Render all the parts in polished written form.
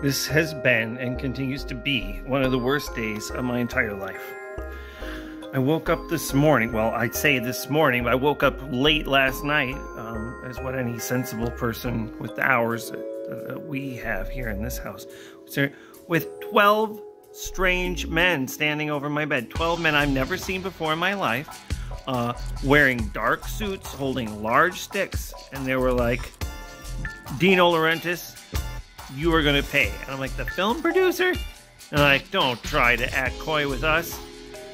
This has been and continues to be one of the worst days of my entire life. I woke up this morning, well, I'd say this morning, but I woke up late last night, as what any sensible person with the hours that we have here in this house, with 12 strange men standing over my bed. 12 men I've never seen before in my life, wearing dark suits, holding large sticks, and they were like, "Dino Laurentiis, you are going to pay." And I'm like, "The film producer?" And I'm like, "Don't try to act coy with us.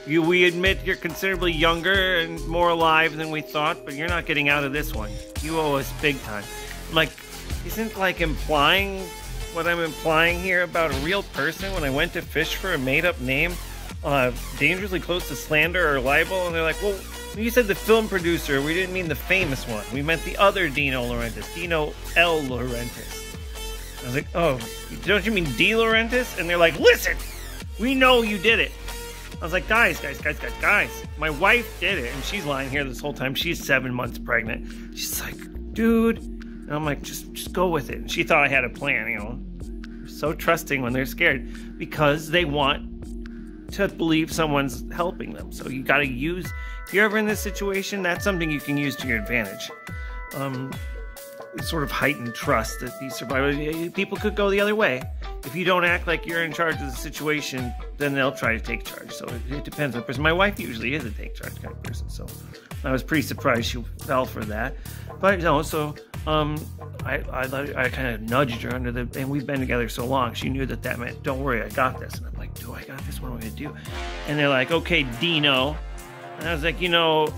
We admit you're considerably younger and more alive than we thought, but you're not getting out of this one. You owe us big time." I'm like, isn't like implying what I'm implying here about a real person when I went to fish for a made-up name dangerously close to slander or libel? And they're like, "Well, when you said the film producer, we didn't mean the famous one. We meant the other Dino Laurentiis, Dino L. Laurentiis." I was like, "Oh, don't you mean D. Laurentiis?" And they're like, "Listen, we know you did it." I was like, guys, my wife did it, and she's lying here this whole time. She's 7 months pregnant. She's like, "Dude," and I'm like, just go with it. And she thought I had a plan, you know. They're so trusting when they're scared because they want to believe someone's helping them. So you got to use, if you're ever in this situation, that's something you can use to your advantage. Sort of heightened trust that these survivors, people could go the other way. If you don't act like you're in charge of the situation, then they'll try to take charge. So it depends on the person. My wife usually is a take charge kind of person, so I was pretty surprised she fell for that. But no, so I kind of nudged her under the, and we've been together so long, she knew that that meant, "Don't worry, I got this." And I'm like, "Do I got this? What am I gonna do?" And they're like, "Okay, Dino." And I was like,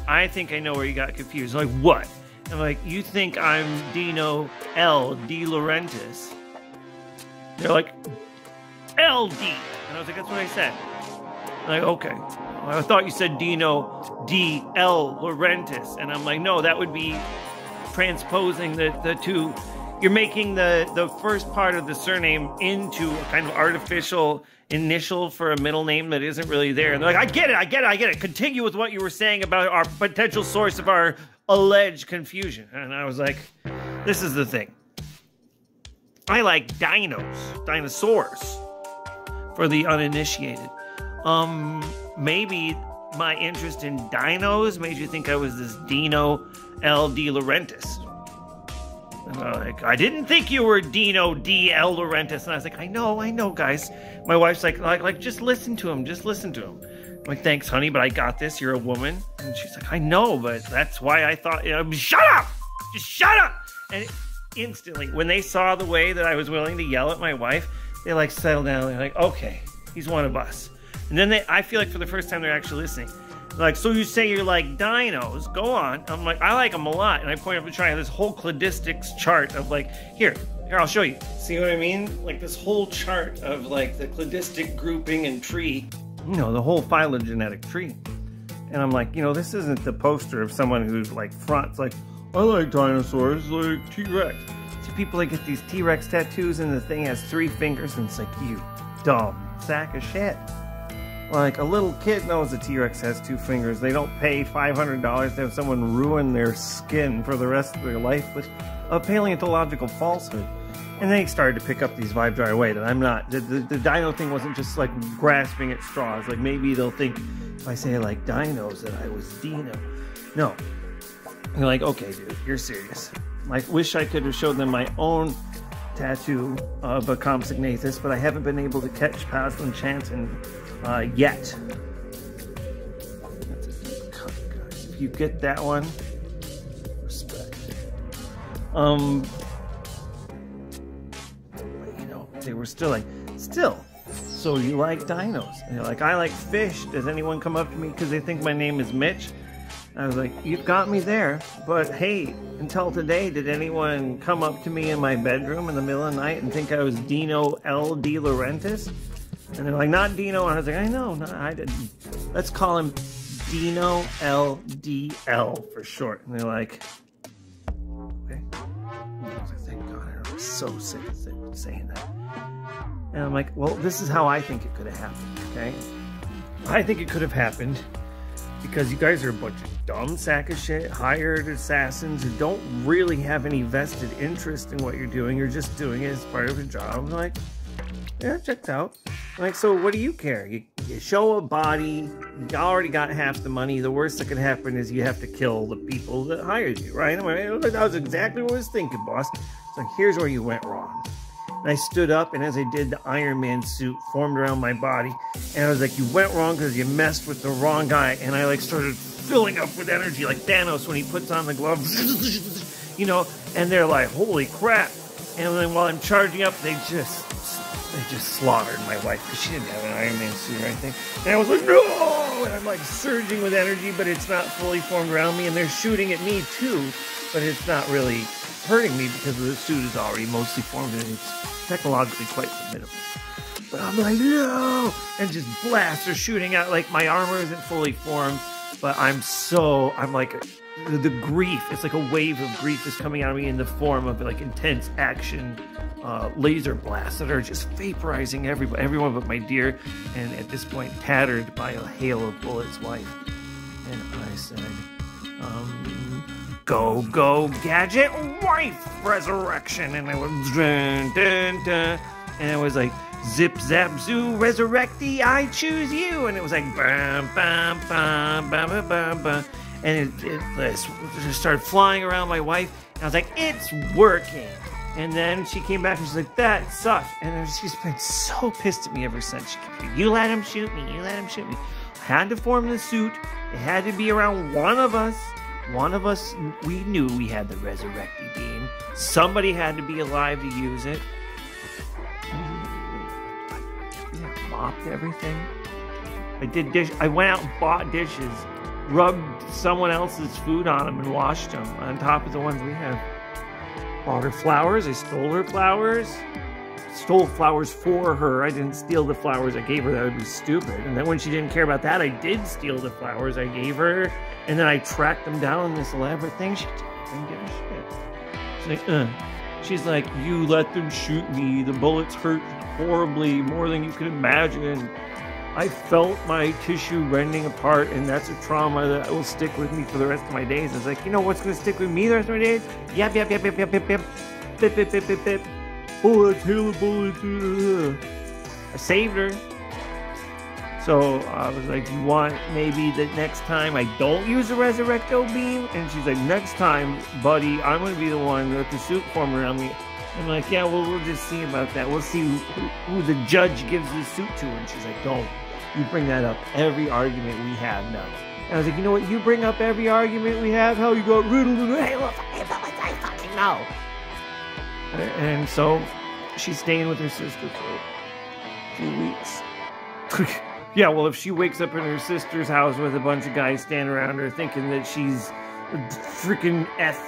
"I think I know where you got confused." They're like, "What?" I'm like, "You think I'm Dino L. D. Laurentiis?" They're like, "LD." And I was like, "That's what I said." I'm like, "Okay. I thought you said Dino D. L. Laurentiis." And I'm like, "No, that would be transposing the two. You're making the first part of the surname into a kind of artificial initial for a middle name that isn't really there." And they're like, I get it. Continue with what you were saying about our potential source of our alleged confusion." And I was like, this is the thing. I like dinosaurs, for the uninitiated. Maybe my interest in dinos made you think I was this Dino L. D. Laurentiis. And I'm like, "I didn't think you were Dino D. L. Laurentiis." And I was like, I know, guys. My wife's like, just listen to him. I'm like, "Thanks, honey, but I got this. You're a woman." And she's like, "I know, but that's why I thought, shut up! Just shut up!" And instantly, when they saw the way that I was willing to yell at my wife, they like settled down. They're like, "Okay, he's one of us." And then I feel like for the first time, they're actually listening. They're like, "So you say you like dinos? Go on." I'm like, "I like them a lot." And I point up to try this whole cladistics chart of like, here, I'll show you. See what I mean? Like this whole chart of like the cladistic grouping and tree. The whole phylogenetic tree. And I'm like, this isn't the poster of someone who's like fronts like, "I like dinosaurs, like T-Rex." See people that get these T-Rex tattoos and the thing has 3 fingers and it's like, you dumb sack of shit. Like a little kid knows a T-Rex has 2 fingers. They don't pay $500 to have someone ruin their skin for the rest of their life with a paleontological falsehood. And they started to pick up these vibes right away that I'm not. The dino thing wasn't just like grasping at straws. Like maybe they'll think if I say I like dinos that I was Dino. No. They're like, "Okay, dude, you're serious." I wish I could have showed them my own tattoo of a Compsognathus, but I haven't been able to catch Paslin Chanson yet. That's a deep cut, guys. If you get that one, respect. They were still like, "So you like dinos?" And they're like, "I like fish. Does anyone come up to me because they think my name is Mitch?" I was like, "You've got me there, but hey, until today, did anyone come up to me in my bedroom in the middle of the night and think I was Dino L. D. Laurentiis?" And they're like, "Not Dino." And I was like, "I know, no, I didn't. Let's call him Dino L. D. L. for short." And they're like, "Okay." And I was like, "Thank God, I'm so sick of saying that." And I'm like, well, this is how I think it could have happened, okay? I think it could have happened because you guys are a bunch of dumb sack of shit, hired assassins who don't really have any vested interest in what you're doing. You're just doing it as part of a job. Like, Yeah, it checks out. I'm like, so what do you care? You show a body, you already got half the money. The worst that could happen is you have to kill the people that hired you, right? I mean, that was exactly what I was thinking, boss. So here's where you went wrong. And I stood up, and as I did, the Iron Man suit formed around my body. And I was like, you went wrong because you messed with the wrong guy. And I like started filling up with energy like Thanos when he puts on the gloves, you know, and they're like, holy crap. And then while I'm charging up, they just slaughtered my wife because she didn't have an Iron Man suit or anything. And I was like, no! And I'm like surging with energy, but it's not fully formed around me. And they're shooting at me too, but it's not really hurting me because the suit is already mostly formed and it's technologically quite formidable. But I'm like, no! And just blasts are shooting out. Like my armor isn't fully formed, but I'm like, the grief, it's like a wave of grief is coming out of me in the form of like intense action laser blasts that are just vaporizing everyone but my dear, and at this point tattered by a hail of bullets, wife. And I said, go, go, gadget, wife, resurrection. And I went, dun, dun, dun, and it was like, zip, zap, zoo, resurrecty, I choose you. And it was like, bam, bam, bam, bam, bam, bam, bam. And it just started flying around my wife. And I was like, it's working. And then she came back and she's like, that sucked. And she's been so pissed at me ever since. She kept, you let him shoot me, you let him shoot me. I had to form the suit. It had to be around one of us. One of us, we knew we had the resurrecting beam. Somebody had to be alive to use it. I mopped everything. I went out and bought dishes, rubbed someone else's food on them and washed them on top of the ones we have. Bought her flowers. I stole her flowers. Stole flowers for her. I didn't steal the flowers I gave her. That would be stupid. And then when she didn't care about that, I did steal the flowers I gave her. And then I tracked them down in this elaborate thing. She didn't give a shit. She's like, She's like, you let them shoot me. The bullets hurt horribly, more than you can imagine. I felt my tissue rending apart, and that's a trauma that will stick with me for the rest of my days. I was like, you know what's going to stick with me the rest of my days? Yep. Bip. Oh, that's hail of bullets. I saved her. So I was like, you want maybe the next time I don't use a Resurrecto beam? And she's like, next time, buddy, I'm going to be the one with the suit form around me. I'm like, yeah, well, we'll just see about that. We'll see who the judge gives the suit to. And she's like, don't. You bring that up every argument we have now. And I was like, you know what? You bring up every argument we have, how you got riddled and I fucking know. And so she's staying with her sister for a few weeks. Yeah, well, if she wakes up in her sister's house with a bunch of guys standing around her thinking that she's freaking F.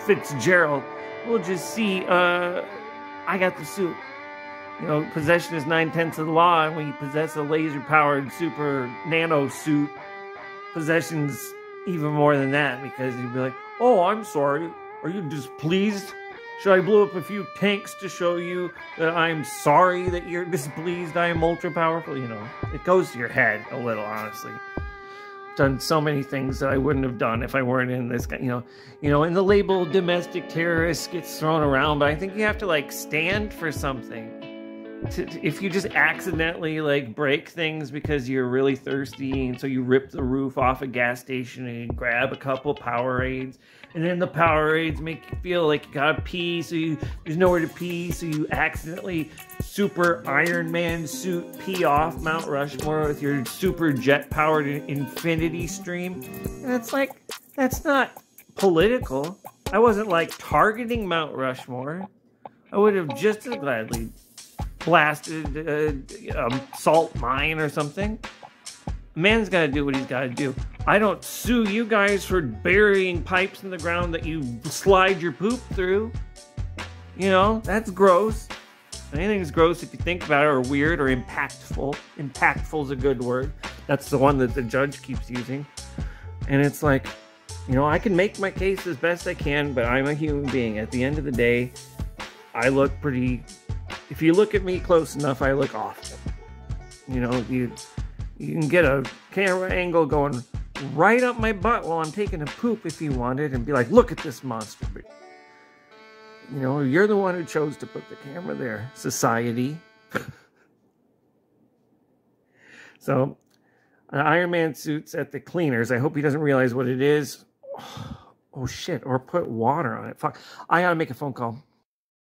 Fitzgerald, we'll just see, I got the suit. You know, possession is 9/10 of the law, and when you possess a laser-powered super nano suit, possession's even more than that, because you'd be like, oh, I'm sorry, are you displeased? Should I blow up a few tanks to show you that I'm sorry that you're displeased I am ultra-powerful? You know, it goes to your head a little, honestly. Done so many things that I wouldn't have done if I weren't in this guy, you know, and the label domestic terrorist gets thrown around, but I think you have to, like, stand for something. If you just accidentally, like, break things because you're really thirsty, and so you rip the roof off a gas station and you grab a couple Powerades, and then the Powerades make you feel like you gotta pee, so there's nowhere to pee, so you accidentally super Iron Man suit pee off Mount Rushmore with your super jet-powered infinity stream. And it's like, that's not political. I wasn't, like, targeting Mount Rushmore. I would have just as gladly blasted a salt mine or something. A man's got to do what he's got to do. I don't sue you guys for burying pipes in the ground that you slide your poop through. You know, that's gross. Anything's gross if you think about it, or weird, or impactful. Impactful is a good word. That's the one that the judge keeps using. And it's like, you know, I can make my case as best I can, but I'm a human being. At the end of the day, I look pretty... If you look at me close enough, I look awful. You know, you can get a camera angle going right up my butt while I'm taking a poop if you wanted, and be like, look at this monster. But, you know, you're the one who chose to put the camera there, society. So, Iron Man suit's at the cleaners. I hope he doesn't realize what it is. Oh, shit. Or put water on it. Fuck. I gotta make a phone call.